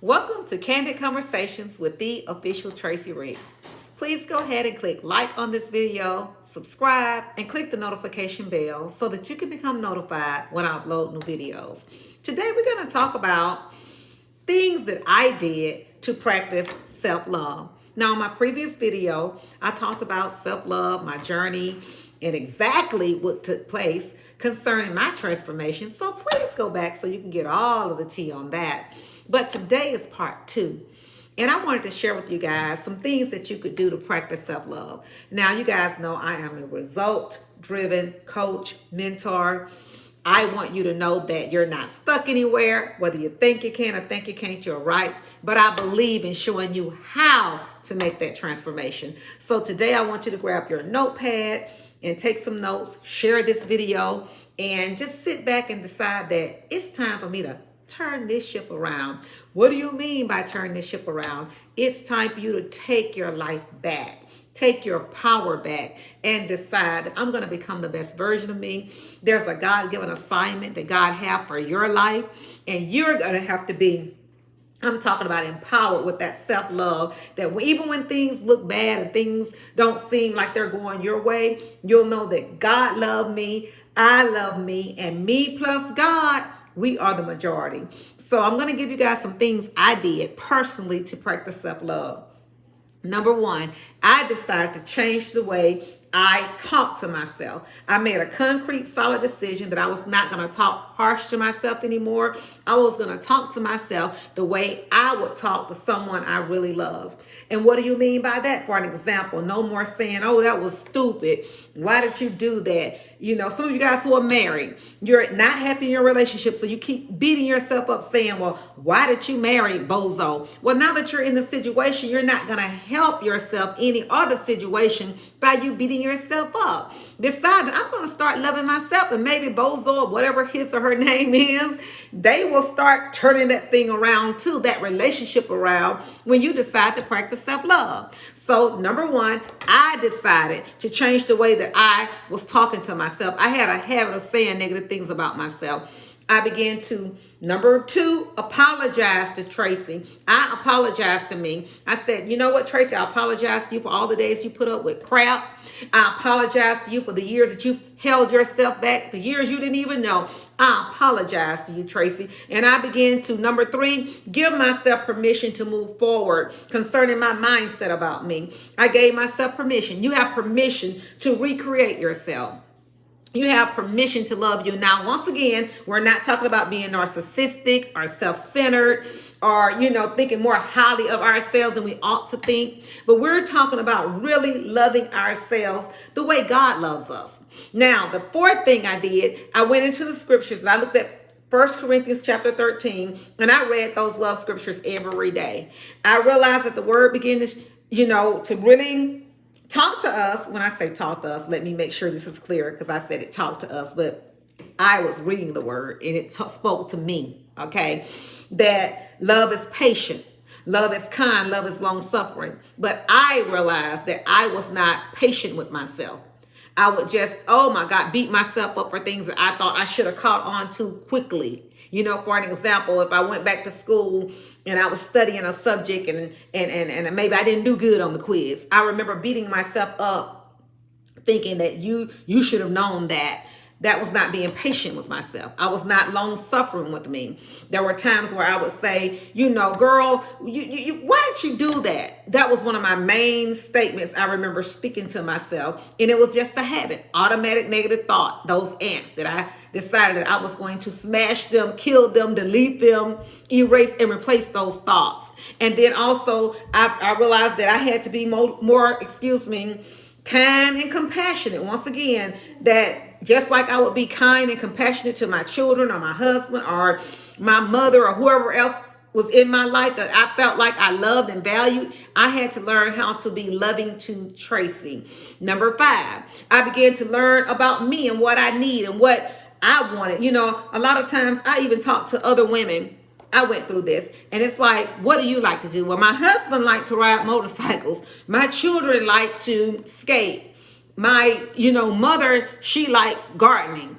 Welcome to Candid Conversations with the official Tracy Riggs. Please go ahead and click like on this video, subscribe, and click the notification bell so that you can become notified when I upload new videos. Today we're going to talk about things that I did to practice self-love. Now, in my previous video, I talked about self-love, my journey, and exactly what took place concerning my transformation. So please go back so you can get all of the tea on that. But today is part 2. And I wanted to share with you guys some things that you could do to practice self-love. Now, you guys know I am a result-driven coach, mentor. I want you to know that you're not stuck anywhere. Whether you think you can or think you can't, you're right. But I believe in showing you how to make that transformation. So today I want you to grab your notepad and take some notes, share this video, and just sit back and decide that it's time for me to turn this ship around. What do you mean by turn this ship around? It's time for you to take your life back. Take your power back and decide that I'm going to become the best version of me. There's a God-given assignment that God has for your life, and you're going to have to be, I'm talking about empowered with that self-love that even when things look bad and things don't seem like they're going your way, you'll know that God loved me, I love me, and me plus God, we are the majority. So I'm going to give you guys some things I did personally to practice self-love. Number 1, I decided to change the way I talk to myself. I made a concrete, solid decision that I was not going to talk harsh to myself anymore. I was going to talk to myself the way I would talk to someone I really love. And what do you mean by that? For an example, no more saying, oh, that was stupid. Why did you do that? You know, some of you guys who are married, you're not happy in your relationship, so you keep beating yourself up saying, well, why did you marry bozo? Well, now that you're in the situation, you're not going to help yourself any other situation by you beating yourself up. Decide that I'm going to start loving myself, and maybe bozo or whatever his or her name is, they will start turning that thing around too, that relationship around, when you decide to practice self-love. So number 1, I decided to change the way that I was talking to myself. I had a habit of saying negative things about myself. I began to, number 2, apologize to Tracy. I apologized to me. I said, you know what, Tracy, I apologize to you for all the days you put up with crap. I apologize to you for the years that you've held yourself back, the years you didn't even know. I apologize to you, Tracy. And I began to, number 3, give myself permission to move forward concerning my mindset about me. I gave myself permission. You have permission to recreate yourself. You have permission to love you. Now, once again, we're not talking about being narcissistic or self-centered or, thinking more highly of ourselves than we ought to think. But we're talking about really loving ourselves the way God loves us. Now, the 4th thing I did, I went into the scriptures and I looked at 1 Corinthians chapter 13, and I read those love scriptures every day. I realized that the word began to, to really talk to us. When I say talk to us, let me make sure this is clear, because I said it talked to us, but I was reading the word and it spoke to me, okay? That love is patient, love is kind, love is long suffering. But I realized that I was not patient with myself. I would just, oh my God, beat myself up for things that I thought I should have caught on to quickly. For an example, if I went back to school and I was studying a subject and maybe I didn't do good on the quiz, I remember beating myself up thinking that you should have known that. That was not being patient with myself. I was not long suffering with me. There were times where I would say, girl, why did you do that? That was one of my main statements I remember speaking to myself. And it was just a habit, automatic negative thought, those ants that I decided that I was going to smash them, kill them, delete them, erase and replace those thoughts. And then also I realized that I had to be more kind and compassionate. Once again, that just like I would be kind and compassionate to my children or my husband or my mother or whoever else was in my life that I felt like I loved and valued, I had to learn how to be loving to Tracy. Number 5, I began to learn about me and what I need and what I wanted. A lot of times I even talk to other women. I went through this, and it's like, what do you like to do? Well, my husband liked to ride motorcycles. My children like to skate. My, mother, she liked gardening.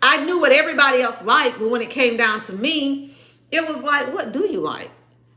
I knew what everybody else liked, but when it came down to me, it was like, what do you like?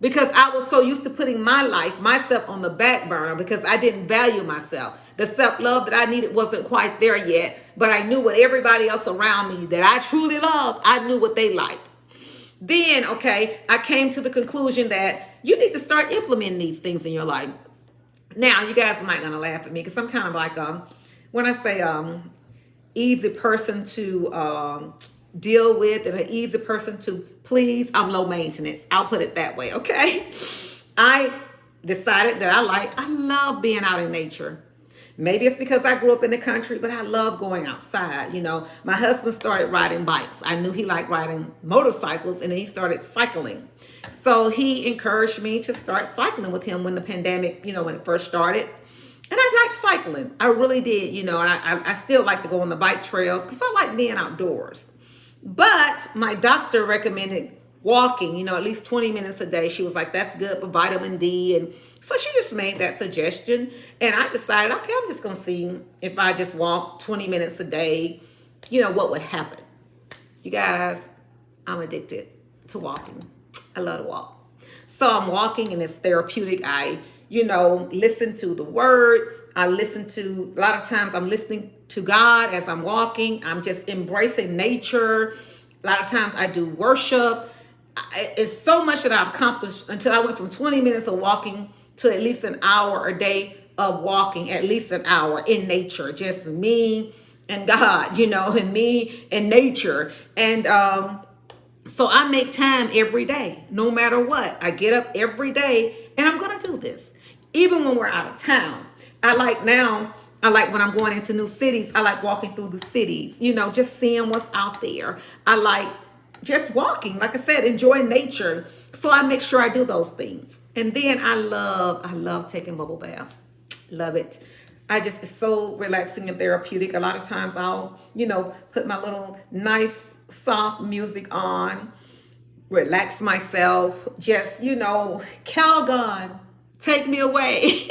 because I was so used to putting myself on the back burner because I didn't value myself. The self-love that I needed wasn't quite there yet, but I knew what everybody else around me that I truly loved, I knew what they liked. Then, okay, I came to the conclusion that you need to start implementing these things in your life. Now, you guys might gonna laugh at me because I'm kind of like when I say easy person to deal with and an easy person to please, I'm low maintenance. I'll put it that way, okay? I decided that I love being out in nature. Maybe it's because I grew up in the country, but I love going outside. You know, my husband started riding bikes. I knew he liked riding motorcycles, and then he started cycling. So he encouraged me to start cycling with him when the pandemic, when it first started. And I liked cycling. I really did, and I still like to go on the bike trails because I like being outdoors. But my doctor recommended walking, at least 20 minutes a day. She was like, that's good for vitamin D. And so she just made that suggestion. And I decided, okay, I'm just going to see if I just walk 20 minutes a day, what would happen. You guys, I'm addicted to walking. I love to walk. So I'm walking and it's therapeutic. I listen to the word. A lot of times I'm listening to God as I'm walking. I'm just embracing nature. A lot of times I do worship. It's so much that I've accomplished until I went from 20 minutes of walking to at least an hour a day of walking, at least an hour in nature, just me and God, and me and nature. And so I make time every day, no matter what. I get up every day and I'm going to do this. Even when we're out of town. I like when I'm going into new cities, I like walking through the cities, just seeing what's out there. I like just walking, like I said, enjoying nature. So I make sure I do those things. And then I love taking bubble baths. Love it. It's so relaxing and therapeutic. A lot of times I'll, put my little nice soft music on, relax myself, just, Calgon, take me away.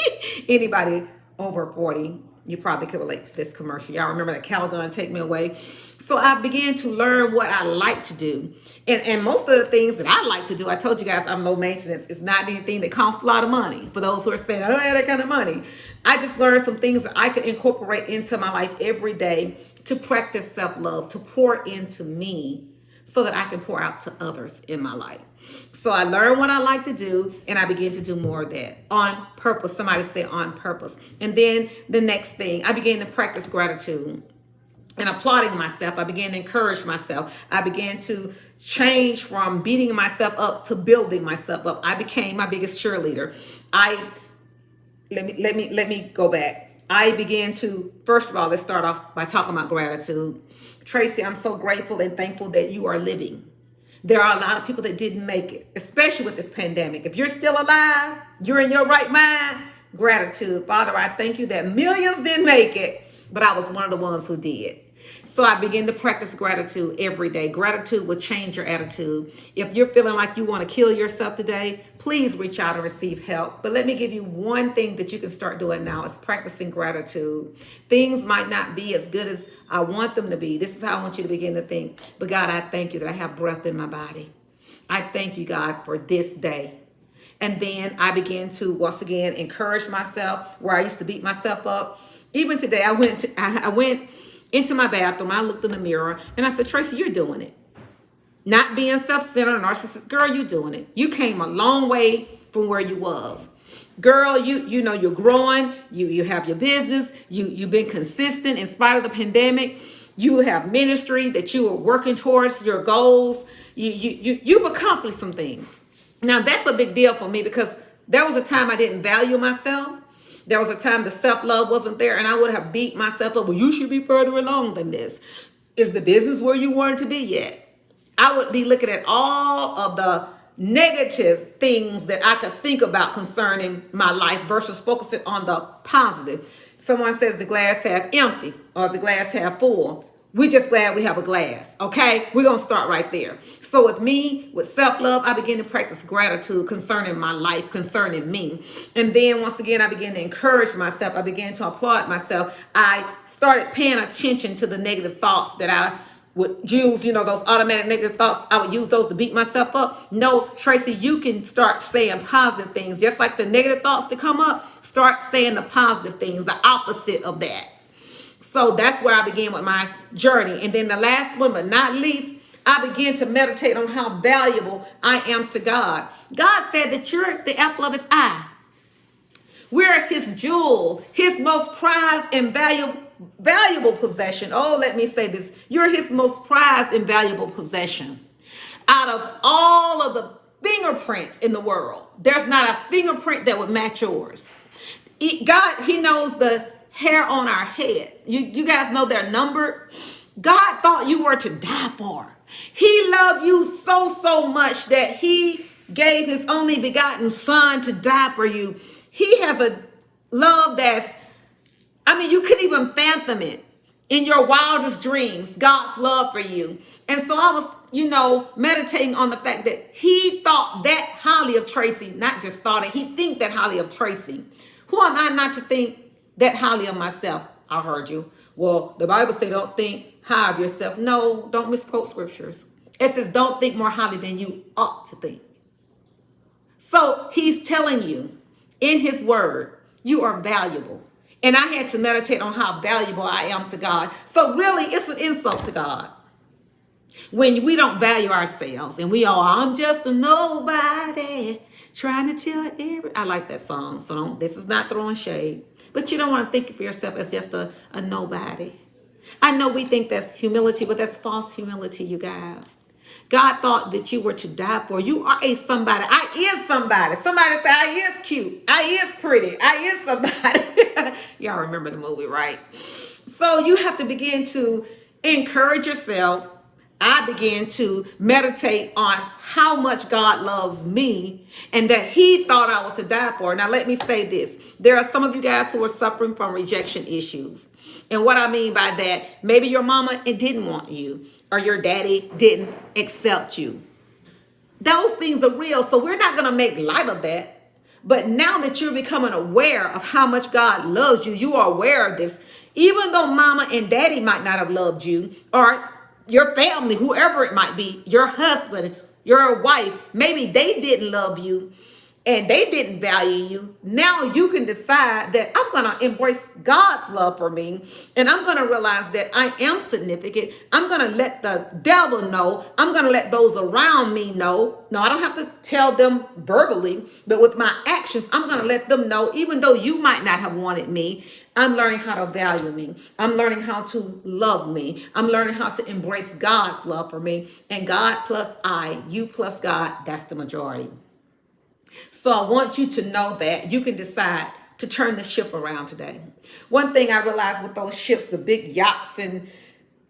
Anybody over 40, you probably could relate to this commercial. Y'all remember that Calgon, take me away? So I began to learn what I like to do. And most of the things that I like to do, I told you guys I'm low maintenance. It's not anything that costs a lot of money. For those who are saying, I don't have that kind of money. I just learned some things that I could incorporate into my life every day to practice self-love, to pour into me so that I can pour out to others in my life. So I learned what I like to do, and I began to do more of that on purpose. Somebody said on purpose. And then the next thing, I began to practice gratitude and applauding myself. I began to encourage myself. I began to change from beating myself up to building myself up. I became my biggest cheerleader. Let me go back. I began to, first of all, let's start off by talking about gratitude. Tracy, I'm so grateful and thankful that you are living. There are a lot of people that didn't make it, especially with this pandemic. If you're still alive, you're in your right mind, gratitude. Father, I thank you that millions didn't make it, but I was one of the ones who did. So I began to practice gratitude every day. Gratitude will change your attitude. If you're feeling like you want to kill yourself today, please reach out and receive help. But let me give you one thing that you can start doing now is practicing gratitude. Things might not be as good as I want them to be. This is how I want you to begin to think. But God, I thank you that I have breath in my body. I thank you, God, for this day. And then I began to, once again, encourage myself where I used to beat myself up. Even today, I went into my bathroom, I looked in the mirror, and I said, Tracy, you're doing it. Not being self-centered or narcissistic. Girl, you're doing it. You came a long way from where you was. Girl, you're growing. You have your business. You've been consistent in spite of the pandemic. You have ministry that you are working towards your goals. You've accomplished some things. Now, that's a big deal for me because there was a time I didn't value myself. There was a time the self-love wasn't there, and I would have beat myself up. Well, you should be further along than this. Is the business where you want it to be yet? I would be looking at all of the negative things that I could think about concerning my life versus focusing on the positive. Someone says the glass half empty or the glass half full. We just glad we have a glass, okay? We're going to start right there. So with me, with self-love, I began to practice gratitude concerning my life, concerning me. And then once again, I began to encourage myself. I began to applaud myself. I started paying attention to the negative thoughts that I would use, those automatic negative thoughts. I would use those to beat myself up. No, Tracy, you can start saying positive things. Just like the negative thoughts that come up, start saying the positive things, the opposite of that. So that's where I began with my journey. And then the last one, but not least, I began to meditate on how valuable I am to God. God said that you're the apple of his eye. We're his jewel, his most prized and valuable possession. Oh, let me say this. You're his most prized and valuable possession. Out of all of the fingerprints in the world, there's not a fingerprint that would match yours. God, he knows the hair on our head. You guys know they're numbered. God thought you were to die for. He loved you so much that he gave his only begotten son to die for you. He has a love you couldn't even fathom it in your wildest dreams, God's love for you. And so I was, meditating on the fact that he thought that highly of Tracy, not just thought it, he think that highly of Tracy. Who am I not to think that highly of myself? I heard you. Well, the Bible says don't think high of yourself. No, don't misquote scriptures. It says don't think more highly than you ought to think. So he's telling you in his word, you are valuable. And I had to meditate on how valuable I am to God. So really, it's an insult to God when we don't value ourselves and I'm just a nobody trying to tell I like that song. So this is not throwing shade. But you don't want to think of yourself as just a nobody. I know we think that's humility, but that's false humility, you guys. God thought that you were to die for. You are a somebody. I is somebody. Somebody say, I is cute. I is pretty. I is somebody. Y'all remember the movie, right? So you have to begin to encourage yourself. I began to meditate on how much God loves me and that he thought I was to die for. Now, let me say this. There are some of you guys who are suffering from rejection issues. And what I mean by that, maybe your mama didn't want you or your daddy didn't accept you. Those things are real. So we're not going to make light of that. But now that you're becoming aware of how much God loves you, you are aware of this. Even though mama and daddy might not have loved you, or your family, whoever it might be, your husband, your wife, maybe they didn't love you and they didn't value you. Now you can decide that I'm going to embrace God's love for me. And I'm going to realize that I am significant. I'm going to let the devil know. I'm going to let those around me know. No, I don't have to tell them verbally, but with my actions, I'm going to let them know, even though you might not have wanted me, I'm learning how to value me. I'm learning how to love me. I'm learning how to embrace God's love for me. And God plus I, you plus God, that's the majority. So I want you to know that you can decide to turn the ship around today. One thing I realized with those ships, the big yachts, and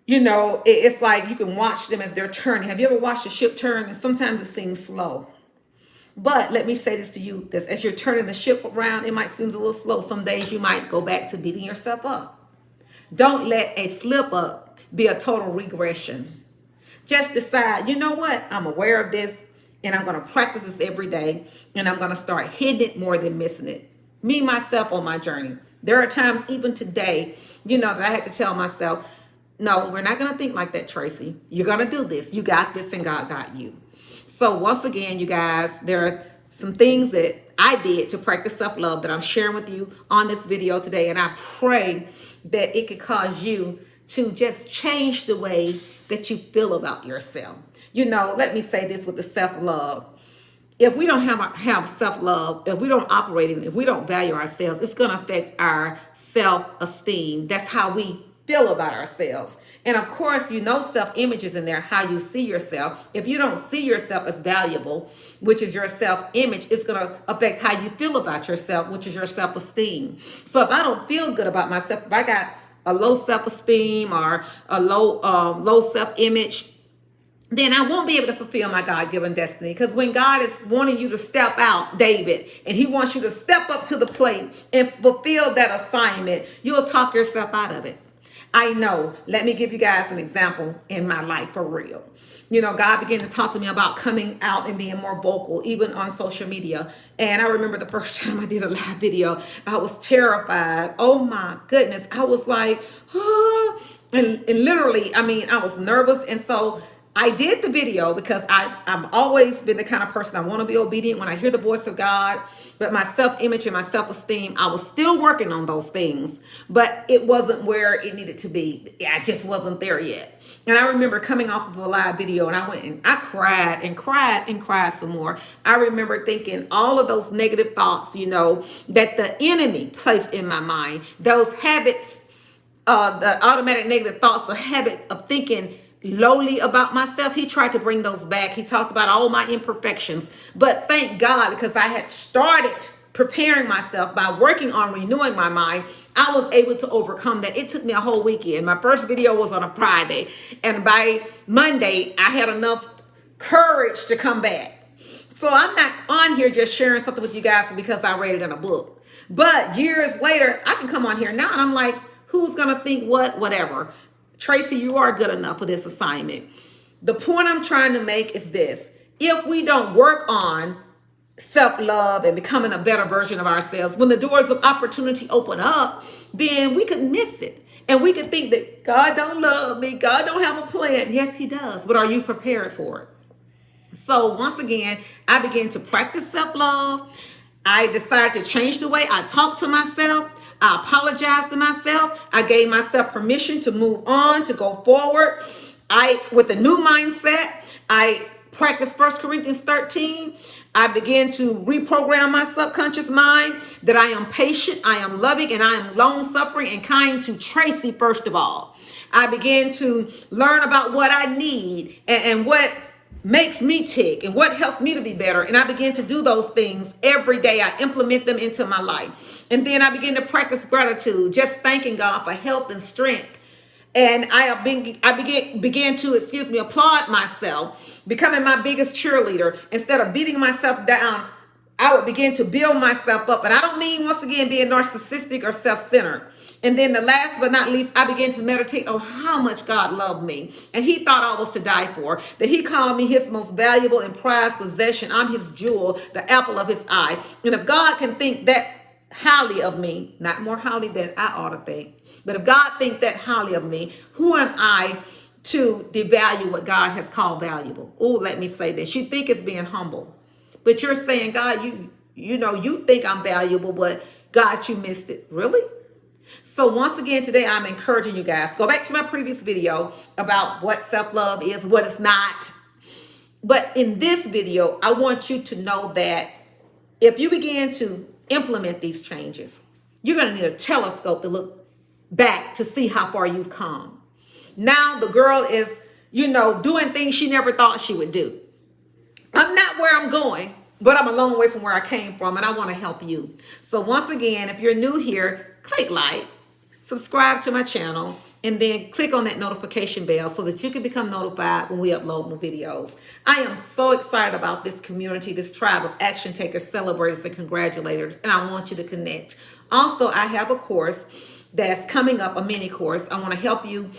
it's like you can watch them as they're turning. Have you ever watched a ship turn? And sometimes it seems slow. But let me say this to you, that as you're turning the ship around, it might seem a little slow. Some days you might go back to beating yourself up. Don't let a slip up be a total regression. Just decide, you know what? I'm aware of this and I'm going to practice this every day and I'm going to start hitting it more than missing it. Me, myself on my journey. There are times even today, that I had to tell myself, no, we're not going to think like that, Tracy. You're going to do this. You got this and God got you. So once again, you guys, there are some things that I did to practice self-love that I'm sharing with you on this video today. And I pray that it could cause you to just change the way that you feel about yourself. Let me say this with the self-love. If we don't have self-love, if we don't operate in it, if we don't value ourselves, it's going to affect our self-esteem. That's how we feel about ourselves. And of course, self-image is in there, how you see yourself. If you don't see yourself as valuable, which is your self-image, it's going to affect how you feel about yourself, which is your self-esteem. So if I don't feel good about myself, if I got a low self-esteem or a low self-image, then I won't be able to fulfill my God-given destiny. Because when God is wanting you to step out, David, and he wants you to step up to the plate and fulfill that assignment, you'll talk yourself out of it. I know. Let me give you guys an example in my life for real. God began to talk to me about coming out and being more vocal, even on social media. And I remember the first time I did a live video, I was terrified. Oh my goodness. I was like, oh. And literally, I was nervous. And so I did the video because I've always been the kind of person I want to be obedient when I hear the voice of God. But my self-image and my self-esteem, I was still working on those things, but it wasn't where it needed to be. I just wasn't there yet. And I remember coming off of a live video and I went and I cried and cried and cried some more. I remember thinking all of those negative thoughts, that the enemy placed in my mind, those habits, the automatic negative thoughts, the habit of thinking lowly about myself. He tried to bring those back. He talked about all my imperfections, but thank God, because I had started preparing myself by working on renewing my mind, I was able to overcome that. It took me a whole weekend. My first video was on a Friday, and by Monday I had enough courage to come back. So I'm not on here just sharing something with you guys because I read it in a book, but years later I can come on here now and I'm like, who's gonna think what, whatever. Tracy, you are good enough for this assignment. The point I'm trying to make is this. If we don't work on self-love and becoming a better version of ourselves, when the doors of opportunity open up, then we could miss it. And we could think that God don't love me. God don't have a plan. Yes, he does. But are you prepared for it? So once again, I began to practice self-love. I decided to change the way I talk to myself. I apologized to myself. I gave myself permission to move on, to go forward. With a new mindset, I practiced 1 Corinthians 13. I began to reprogram my subconscious mind that I am patient, I am loving, and I am long-suffering and kind to Tracy, first of all. I began to learn about what I need and what makes me tick and what helps me to be better. And I began to do those things every day. I implement them into my life. And then I began to practice gratitude, just thanking God for health and strength. And I began to, applaud myself, becoming my biggest cheerleader. Instead of beating myself down, I would begin to build myself up. And I don't mean, once again, being narcissistic or self-centered. And then the last but not least, I began to meditate on how much God loved me. And he thought I was to die for. That he called me his most valuable and prized possession. I'm his jewel, the apple of his eye. And if God can think that highly of me, not more highly than I ought to think, but if God thinks that highly of me, who am I to devalue what God has called valuable? Oh, let me say this. You think it's being humble, but you're saying, God, you think I'm valuable, but God, you missed it. Really? So once again, today I'm encouraging you guys, go back to my previous video about what self-love is, what it's not. But in this video, I want you to know that if you begin to implement these changes, you're going to need a telescope to look back to see how far you've come. Now the girl is, doing things she never thought she would do. I'm not where I'm going, but I'm a long way from where I came from, and I want to help you. So once again, if you're new here, click like, subscribe to my channel, and then click on that notification bell so that you can become notified when we upload new videos. I am so excited about this community, this tribe of action takers, celebrators, and congratulators, and I want you to connect. Also, I have a course that's coming up, a mini course. I want to help you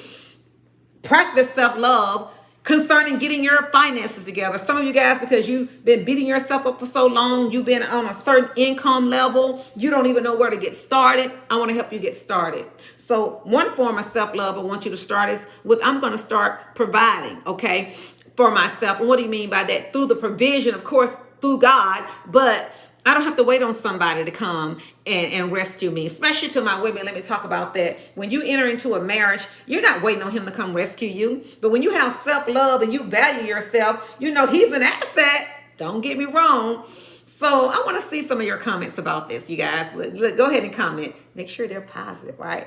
practice self-love concerning getting your finances together. Some of you guys, because you've been beating yourself up for so long, you've been on a certain income level, you don't even know where to get started. I want to help you get started. So one form of self-love I want you to start is with, I'm going to start providing, okay, for myself. And what do you mean by that? Through the provision, of course, through God, but I don't have to wait on somebody to come and rescue me, especially to my women. Let me talk about that. When you enter into a marriage, you're not waiting on him to come rescue you. But when you have self-love and you value yourself, he's an asset. Don't get me wrong. So I want to see some of your comments about this, you guys. Go ahead and comment. Make sure they're positive, right?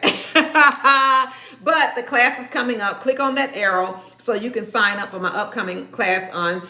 But the class is coming up. Click on that arrow so you can sign up for my upcoming class on,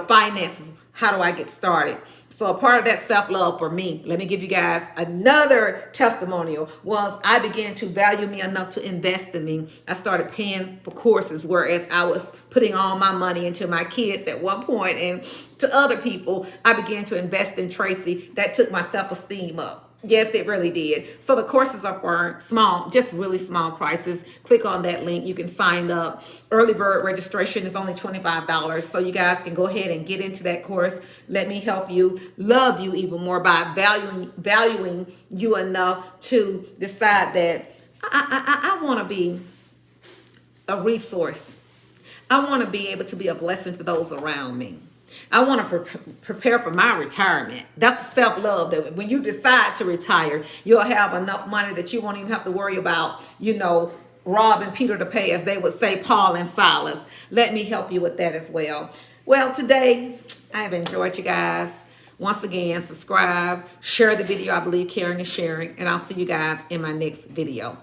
finances. How do I get started? So a part of that self-love for me, let me give you guys another testimonial, was I began to value me enough to invest in me. I started paying for courses, whereas I was putting all my money into my kids at one point and to other people. I began to invest in Tracy. That took my self-esteem up. Yes, it really did. So the courses are for small, just really small prices. Click on that link. You can sign up. Early bird registration is only $25. So you guys can go ahead and get into that course. Let me help you love you even more by valuing you enough to decide that I want to be a resource. I want to be able to be a blessing to those around me. I want to prepare for my retirement. That's self-love, that when you decide to retire, you'll have enough money that you won't even have to worry about, robbing Peter to pay, as they would say, Paul and Silas. Let me help you with that as well. Well, today, I have enjoyed you guys. Once again, subscribe, share the video. I believe caring is sharing, and I'll see you guys in my next video.